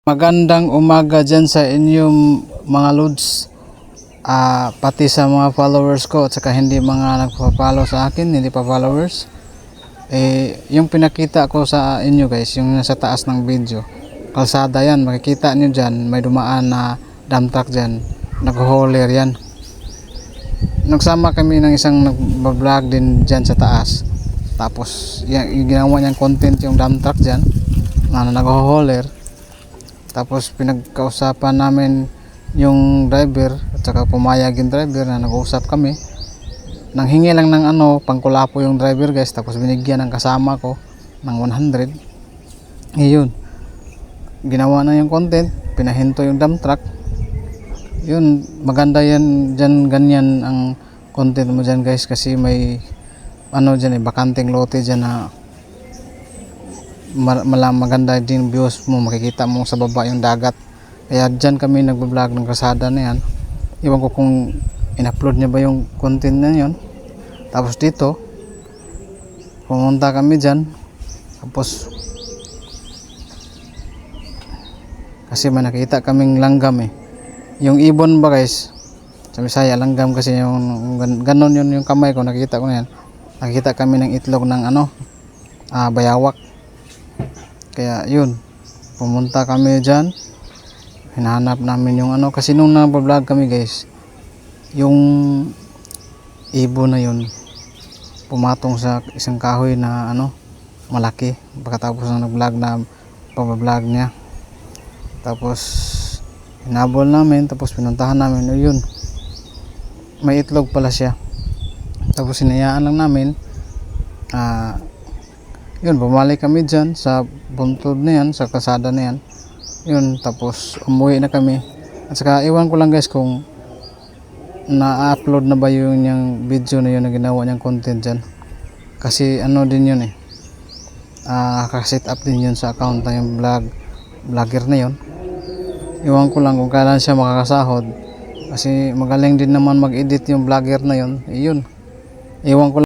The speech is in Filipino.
Magandang umaga dyan sa inyong mga lods, pati sa mga followers ko at saka hindi mga nagpa-follow sa akin, hindi pa followers. Yung pinakita ko sa inyo guys, yung nasa taas ng video, kalsada yan, makikita nyo dyan, may dumaan na dump truck dyan, nag-hauler yan. Nagsama kami ng isang nag-vlog din dyan sa taas, tapos yung ginawa niyang content yung dump truck dyan na nag-hauler. Tapos pinagkausapan namin yung driver at saka pumayag yung driver na nag-uusap kami. Nanghingi lang ng pangkulapo yung driver guys, tapos binigyan ng kasama ko ng 100. Yun, ginawa na yung content, pinahinto yung dump truck. Yun, maganda yan dyan, ganyan ang content mo dyan guys, kasi may dyan bakanting lote dyan na maganda din views mo, makikita mo sa baba yung dagat. Kaya dyan kami nagbablog ng kalsada na yan. Iwan ko kung in-upload niya ba yung content na yun. Tapos dito pumunta kami dyan, tapos kasi may nakita kaming langgam yung ibon ba guys, sa Bisaya langgam kasi yung ganon yun, yung kamay ko nakita ko na yan. Nakita kami ng itlog ng bayawak. Kaya yun, pumunta kami dyan, hinahanap namin yung kasi nung nag-vlog kami guys, yung ibon na yun pumatong sa isang kahoy na malaki, pagkatapos ng nag-vlog na pag-vlog niya. Tapos hinabol namin, tapos pinuntahan namin, yun, may itlog pala siya. Tapos hinayaan lang namin, yun, bumalik kami dyan sa buntod na yan, sa kalsada na yan. Yun, tapos umuwi na kami. At saka iwan ko lang guys kung na-upload na ba yung video na yun na ginawa niyang content dyan. Kasi din yun nakaset up din yun sa account na yung vlogger na yun. Iwan ko lang kung kailan siya makakasahod. Kasi magaling din naman mag-edit yung vlogger na yun. Yun, iwan ko lang.